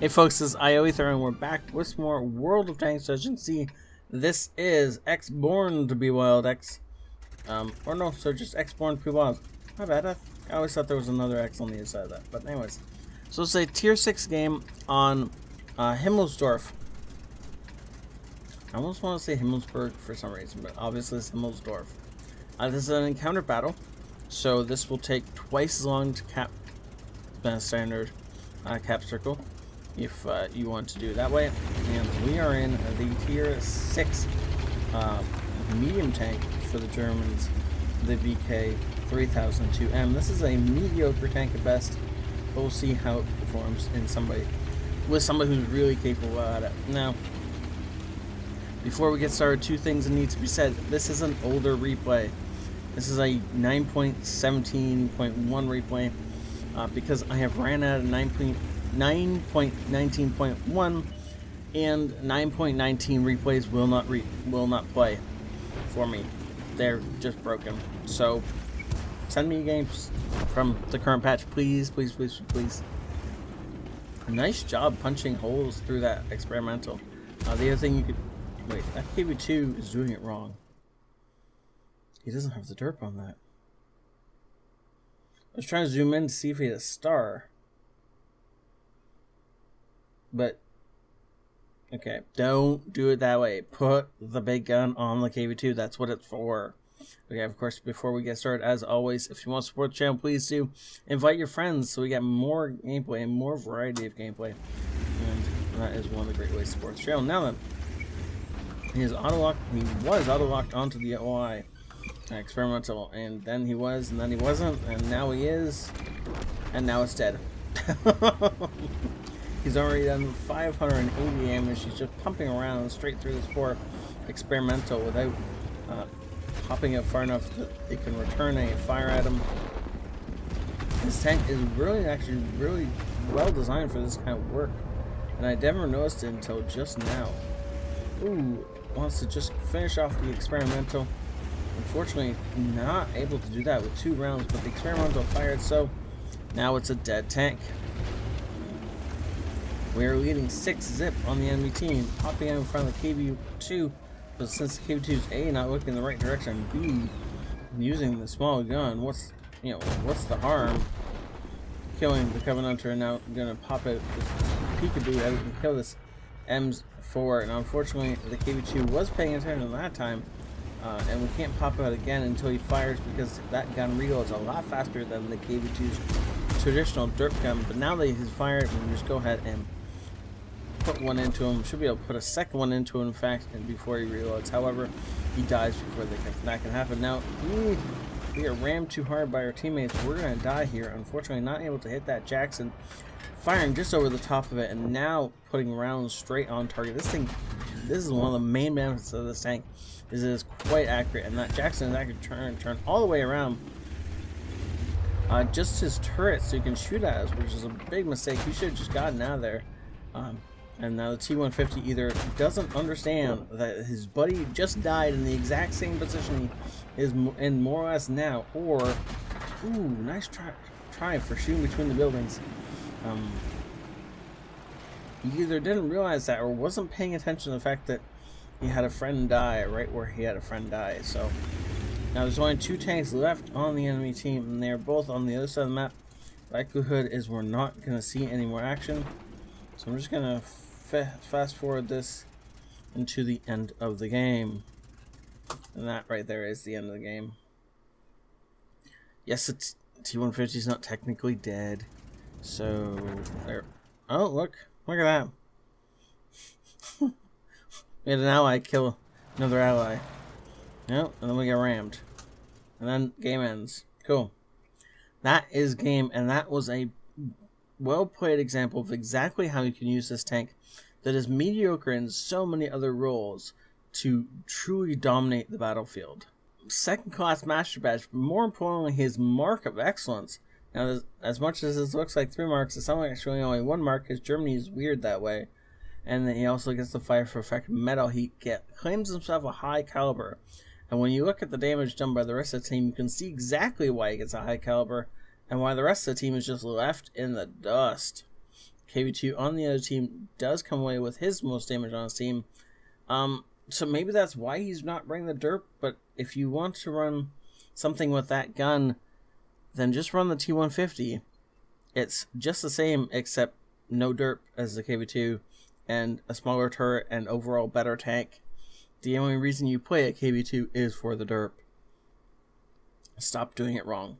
Hey folks, this is ioEther and we're back with more World of Tanks. So as you can see, this is X Born to be Wild X. Or no, so just X Born to be Wild. My bad, I always thought there was another X on the inside of that. But anyways, so it's a tier 6 game on Himmelsdorf. I almost want to say Himmelsberg for some reason, but obviously it's Himmelsdorf. This is an encounter battle, so this will take twice as long to cap the standard cap circle, if you want to do it that way. And we are in the tier 6 medium tank for the Germans, the VK 3002M. This is a mediocre tank at best, but we'll see how it performs in somebody who's really capable at it. Now, before we get started, two things that need to be said. This is an older replay. This is a 9.17.1 replay because I have ran out of 9.19.1 and 9.19 replays will not play for me. They're just broken. So send me games from the current patch, please, please, please, please. Nice job punching holes through that experimental. The other thing you could wait, that KV2 is doing it wrong. He doesn't have the derp on that. I was trying to zoom in to see if he had a star. But, okay, don't do it that way. Put the big gun on the KV2. That's what it's for. Okay, of course, before we get started, as always, if you want to support the channel, please do invite your friends so we get more gameplay and more variety of gameplay. And that is one of the great ways to support the channel. Now then, he was auto-locked onto the OI experimental, and then he was, and then he wasn't, and now he is, and now it's dead. He's already done 580 damage. He's just pumping around straight through this poor experimental without popping it far enough that they can return a fire at him. This tank is actually really well designed for this kind of work, and I never noticed it until just now. Ooh, wants to just finish off the experimental. Unfortunately, not able to do that with 2 rounds, but the experimental fired, so now it's a dead tank. We are leading 6-zip on the enemy team, popping out in front of the KV2, but since the KV2's A not looking in the right direction, B using the small gun, what's the harm? Killing the Covenanter, and now gonna pop out this peekaboo out and kill this M4. And unfortunately, the KV2 was paying attention that time, and we can't pop out again until he fires because that gun reloads a lot faster than the KV2's traditional derp gun. But now that he's fired, we can just go ahead and put one into him. Should be able to put a second one into him, in fact, and before he reloads. However, he dies before that can happen. Now, we are rammed too hard by our teammates. We're going to die here. Unfortunately, not able to hit that Jackson. Firing just over the top of it, and now putting rounds straight on target. This is one of the main benefits of this tank, is it is quite accurate, and that Jackson is actually turn all the way around. Just his turret, so you can shoot at us, which is a big mistake. He should have just gotten out of there. And now the T-150 either doesn't understand that his buddy just died in the exact same position he is in more or less now, or ooh, nice try for shooting between the buildings. He either didn't realize that or wasn't paying attention to the fact that he had a friend die right where he had a friend die. So now there's only 2 tanks left on the enemy team, and they're both on the other side of the map. Likelihood is we're not going to see any more action. So I'm just going to fast forward this into the end of the game. And that right there is the end of the game. Yes, it's T-150 is not technically dead. So there. Oh, look at that. We had an ally kill another ally. Yep, and then we get rammed. And then game ends. Cool. That is game, and that was a well-played example of exactly how you can use this tank that is mediocre in so many other roles to truly dominate the battlefield. Second-class master badge, but more importantly, his mark of excellence. Now, as much as this looks like 3 marks, it's actually only 1 mark, because Germany is weird that way. And then he also gets the fire for effective metal. He claims himself a high caliber. And when you look at the damage done by the rest of the team, you can see exactly why he gets a high caliber and why the rest of the team is just left in the dust. KV2 on the other team does come away with his most damage on his team. So maybe that's why he's not bringing the derp, but if you want to run something with that gun, then just run the T150. It's just the same, except no derp as the KV2, and a smaller turret and overall better tank. The only reason you play a KV2 is for the derp. Stop doing it wrong.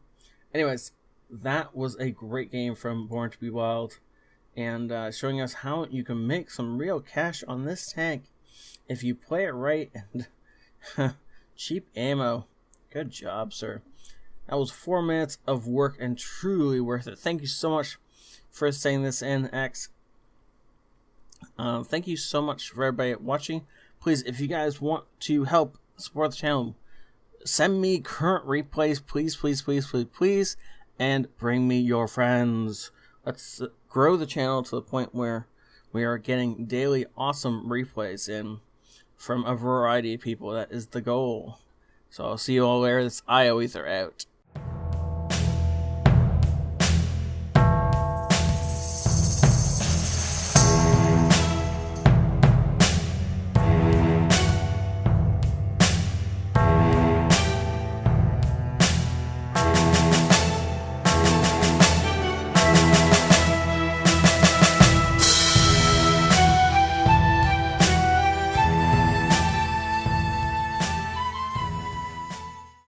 Anyways, that was a great game from Born to Be Wild, and showing us how you can make some real cash on this tank if you play it right. And cheap ammo. Good job, sir. That was 4 minutes of work and truly worth it. Thank you so much for staying this in, X. Thank you so much for everybody watching. Please, if you guys want to help support the channel, send me current replays, please, please, please, please, please, and bring me your friends. Let's grow the channel to the point where we are getting daily awesome replays in from a variety of people. That is the goal. So I'll see you all there. This ioEther out.